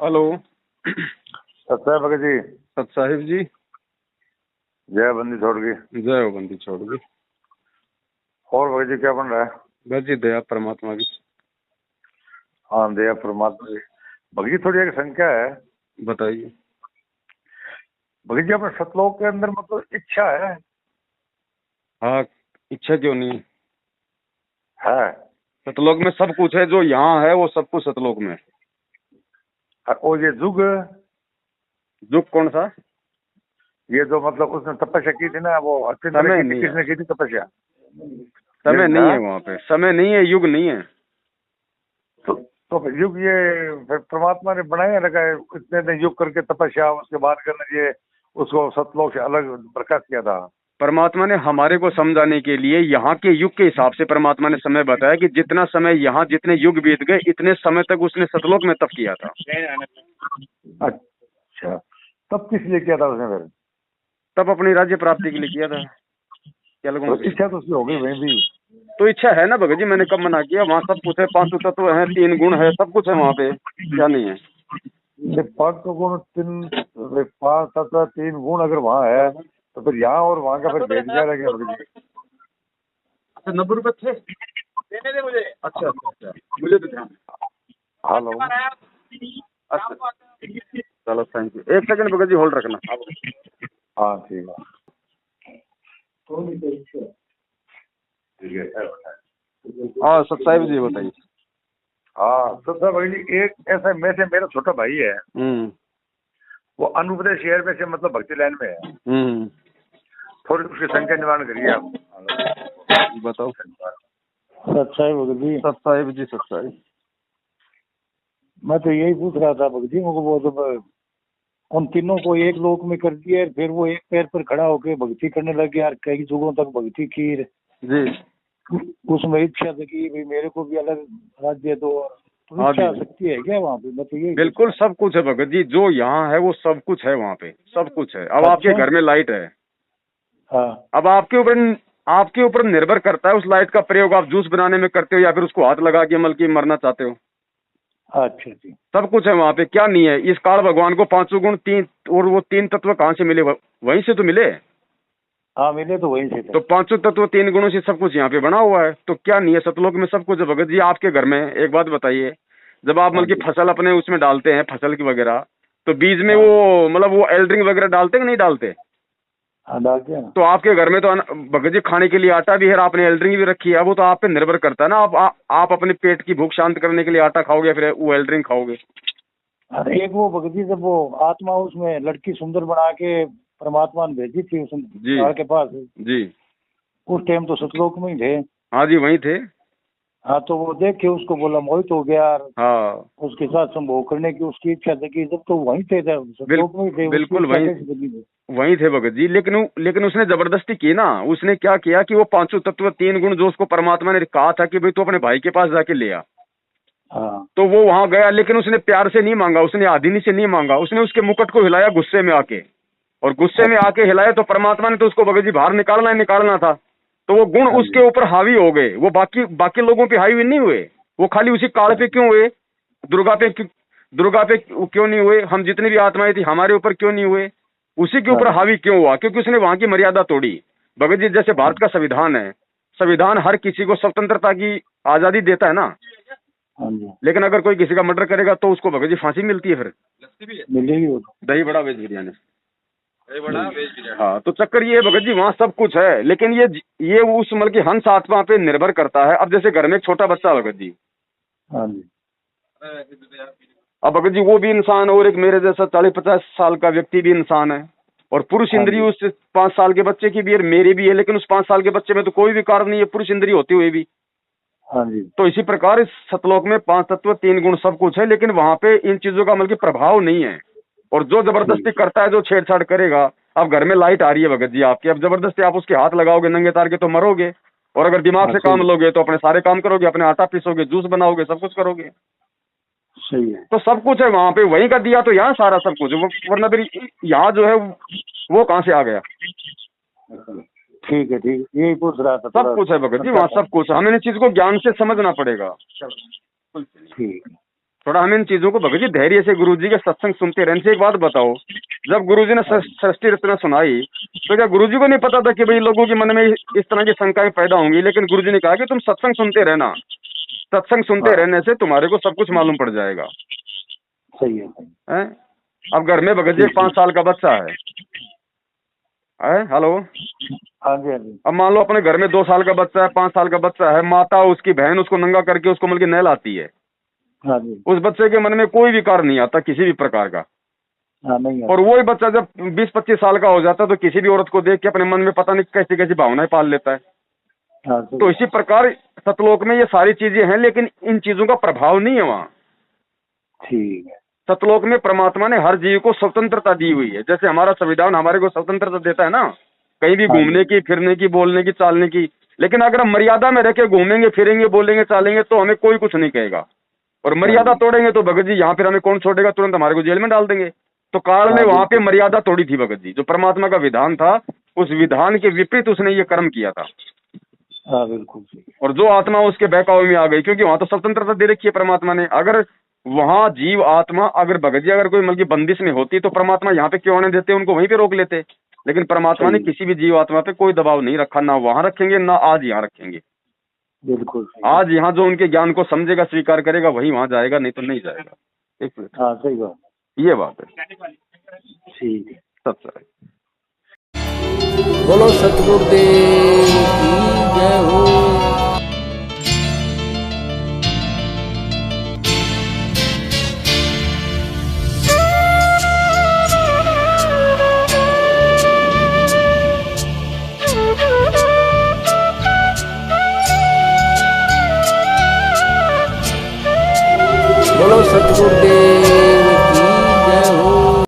Hello. सत्साहेब Bhagat ji. सत साहिब जी। जय बंदी छोड़ गई। जय हो बंदी छोड़ गई। और भगत जी क्या बन रहा है? बस जी दया परमात्मा की। हाँ दया परमात्मा की। भगत जी थोड़ी एक संख्या है। बताइए। भगत जी अपने सतलोक के अंदर मतलब इच्छा है? हाँ, इच्छा क्यों नहीं है। सतलोक में सब कुछ है, जो यहाँ है वो सब कुछ सतलोक में है। और ये जुग, युग कौन सा? ये जो मतलब उसने तपस्या की थी ना, वो अच्छी तरह समय की थी। नहीं है, किसने की थी तपस्या? समय लेकिन नहीं है हाँ, वहाँ पे, समय नहीं है, युग नहीं है। तो फिर युग ये फिर परमात्मा ने बनाया रखा है। इतने दिन युग करके तपस्या, उसके बाद करना ये उसको सतलोक से अलग प्रकाश किया था। परमात्मा ने हमारे को समझाने के लिए यहाँ के युग के हिसाब से परमात्मा ने समय बताया कि जितना समय यहाँ, जितने युग बीत गए, इतने समय तक उसने सतलोक में तप किया था। अच्छा, तब किस लिए किया था उसने फिर? तब अपनी राज्य प्राप्ति के लिए किया था। क्या लगों तो इच्छा तो उसकी हो गई वहीं भी। तो इच्छा है ना भगत जी, मैंने कब मना किया? वहाँ सब कुछ है, 5 तत्व है, 3 गुण है, सब कुछ है वहाँ पे, क्या नहीं है? ये 5 गुण, 5 तत्व 3 गुण अगर वहाँ है तो फिर यहाँ और वहाँ का फिर भेद क्या रह गया भगत जी? अच्छा, 90 रुपए थे, देने दे मुझे। अच्छा अच्छा अच्छा, मुझे तो ध्यान। हेलो। अच्छा चलो, thank you. 1 second Bhagat ji hold रखना। हाँ ठीक है। हाँ सत साहिब जी बताइए। हाँ तो सर भगत जी, एक ऐसा में से मेरा छोटा भाई है, वो अनुपदेश शहर में से मतलब भक्ति लाइन में है। थोड़ी उसकी संख्या निवारण करिए आप। बताओ। सत साहिब भगत जी। सत साहिब जी, सत साहिब। मैं तो यही पूछ रहा था भगत जी, मुझको वो जब उन तीनों को एक लोक में कर दिया, फिर वो एक पैर पर खड़ा होकर भक्ति करने लग गया, कई युगों तक भक्ति की जी। उसमें इच्छा थी कि भाई मेरे को भी अलग राज्य दो। तो हाँ इच्छा जी, शक्ति है क्या वहाँ पे? मैं तो यही बिल्कुल सब कुछ है भगत जी, जो यहाँ है वो सब कुछ है वहाँ पे, सब कुछ है। अब आपके अच्छा। घर में लाइट है, हाँ। अब आपके ऊपर निर्भर करता है उस लाइट का प्रयोग आप जूस बनाने में करते हो या फिर उसको हाथ लगा के मल के मरना चाहते हो। अच्छा जी। सब कुछ है वहाँ पे, क्या नहीं है? इस काल भगवान को 5 गुण 3 और वो 3 तत्व कहाँ से मिले? वहीं से तो मिले। हाँ मिले तो वहीं से थे। तो 5 तत्व 3 गुणों से सब कुछ यहाँ पे बना हुआ है, तो क्या नहीं है? सतलोक में सब कुछ है भगत जी। आपके घर में एक बात बताइए, जब आप हाँ मतलब की जी। फसल अपने उसमें डालते हैं, फसल की वगैरह, तो बीज में हाँ वो मतलब वो एल्ड्रिंग वगैरह डालते हैं कि नहीं डालते? हाँ डालते हैं ना। तो आपके घर में तो भगत जी खाने के लिए आटा भी है, आपने एल्ड्रिंग भी रखी है, वो तो आप पे निर्भर करता है ना। आप अपने पेट की भूख शांत करने के लिए आटा खाओगे, फिर वो एल्ड्रिंग खाओगे। अरे एक वो भगत जी, जब वो आत्मा उसमें लड़की सुंदर बना के परमात्मा ने भेजी थी उस जी पहाड़ के पास, जी। उस टाइम तो सतलोक में ही थे। हाँ जी, वहीं थे। हाँ तो वो देख के उसको बोला मोहित हो गया, हाँ उसके साथ संभोग करने की उसकी इच्छा थी कि जब तो वहीं थे, सतलोक में ही थे, उसकी बिल्कुल इच्छा वहीं कैसे बनी थी? वहीं थे भगत जी, लेकिन उसने जबरदस्ती की ना। उसने क्या किया कि वो 5 तत्व 3 गुण जो उसको परमात्मा ने कहा था कि भाई तू अपने भाई के पास जाके ले आ, हाँ। तो वो वहां गया, लेकिन उसने प्यार से नहीं मांगा, उसने आदीनी से नहीं मांगा, उसने उसके मुकुट को हिलाया गुस्से में आके, और गुस्से में आके हिलाया तो परमात्मा ने तो उसको भगत जी बाहर निकालना था। तो वो गुण हाँ जी। उसके ऊपर हावी हो गए, वो बाकी बाकी लोगों पे हावी नहीं हुए। वो खाली उसी काल पे क्यों हुए? दुर्गा पे क्यों नहीं हुए? हम जितनी भी आत्माएं थी हमारे ऊपर क्यों नहीं हुए? उसी के हाँ ऊपर जी। हावी क्यों हुआ? क्योंकि उसने वहां की मर्यादा तोड़ी। भगत जी जैसे भारत का संविधान है, संविधान हर किसी को स्वतंत्रता की आजादी देता है ना, हाँ जी। लेकिन अगर कोई किसी का मर्डर करेगा तो उसको भगत जी फांसी मिलती है। फिर मिलेगी वो तो। दही बड़ा वेज बिरयानी, दही बड़ा वेज बिरयानी। हाँ, तो चक्कर ये है भगत जी, वहाँ सब कुछ है, लेकिन ये उस मतलब की हंस आत्मा पे निर्भर करता है। अब जैसे घर में एक छोटा बच्चा भगत जी, हाँ जी। अब भगत जी वो भी इंसान, और एक मेरे जैसा 40-50 साल का व्यक्ति भी इंसान है, और पुरुष हाँ इंद्रिय जी। उस 5 साल के बच्चे की भी है, मेरी भी है, लेकिन उस 5 साल के बच्चे में तो कोई भी कारण नहीं है पुरुष इंद्रिय होते हुए भी। हाँ जी। तो इसी प्रकार इस सतलोक में 5 तत्व 3 गुण सब कुछ है, लेकिन वहां पे इन चीजों का मतलब कि प्रभाव नहीं है। और जो जबरदस्ती करता है, जो छेड़छाड़ करेगा, अब घर में लाइट आ रही है भगत जी आपकी, अब जबरदस्ती आप उसके हाथ लगाओगे नंगे तार के तो मरोगे, और अगर दिमाग हाँ से काम सही। लोगे तो अपने सारे काम करोगे, अपने आटा पीसोगे, जूस बनाओगे, सब कुछ करोगे। सही है। तो सब कुछ है वहां पे, वहीं का दिया तो यहाँ सारा सब कुछ है। वरना फिर यहाँ जो है वो कहाँ से आ गया? ठीक है, ठीक है, यही पूछ रहा था सब थोड़ा। कुछ है भगत जी, अच्छा वहाँ था। सब कुछ है। हमें इन चीज को ज्ञान से समझना पड़ेगा। ठीक है। थोड़ा हम इन चीजों को भगत जी धैर्य से गुरुजी के सत्संग सुनते रहने से। एक बात बताओ, जब गुरुजी ने सृष्टि रचना सुनाई तो क्या गुरुजी को नहीं पता था कि भाई लोगों के मन में इस तरह की शंकाएं पैदा होंगी? लेकिन गुरुजी ने कहा कि तुम सत्संग सुनते रहना, सत्संग सुनते रहने से तुम्हारे को सब कुछ मालूम पड़ जाएगा। सही है। अब घर में भगत जी 5 साल का बच्चा है, हेलो, हाँ जी, हाँ जी। अब मान लो अपने घर में 2 साल का बच्चा है, 5 साल का बच्चा है, माता उसकी बहन उसको नंगा करके उसको मतलब नहलाती है। हाँ जी। उस बच्चे के मन में कोई विकार नहीं आता किसी भी प्रकार का। हाँ, नहीं आता। और वही बच्चा जब 20-25 साल का हो जाता है तो किसी भी औरत को देख के अपने मन में पता नहीं कैसी कैसी भावनाएं पाल लेता है। हाँ, तो इसी प्रकार सतलोक में ये सारी चीजें हैं, लेकिन इन चीजों का प्रभाव नहीं है वहाँ। ठीक है। सतलोक में परमात्मा ने हर जीव को स्वतंत्रता दी हुई है। जैसे हमारा संविधान हमारे को स्वतंत्रता देता है ना, कहीं भी घूमने की, फिरने की, बोलने की, चालने की। लेकिन अगर हम मर्यादा में रह के घूमेंगे, फिरेंगे, बोलेंगे, चालेंगे तो हमें कोई कुछ नहीं कहेगा। और मर्यादा तोड़ेंगे तो भगत जी यहाँ फिर हमें कौन छोड़ेगा? तुरंत हमारे को जेल में डाल देंगे। तो काल ने वहां पे मर्यादा तोड़ी थी भगत जी। जो परमात्मा का विधान था उस विधान के विपरीत उसने ये कर्म किया था। हाँ, बिल्कुल। और जो आत्मा उसके बहकावे में आ गई, क्योंकि वहां तो स्वतंत्रता दे रखी है परमात्मा ने। अगर वहां जीव आत्मा अगर भगत जी अगर कोई मतलब बंदिश में होती तो परमात्मा यहाँ पे क्यों आने देते? उनको वहीं पे रोक लेते। लेकिन परमात्मा ने किसी भी जीव आत्मा पे कोई दबाव नहीं रखा, ना वहां रखेंगे ना आज यहाँ रखेंगे। बिल्कुल। आज यहाँ जो उनके ज्ञान को समझेगा, स्वीकार करेगा, वही वहां जाएगा, नहीं तो नहीं जाएगा। एक मिनट, हाँ, सही बात, ये बात है। ठीक है। सत्संग। बोलो सतगुरुदेव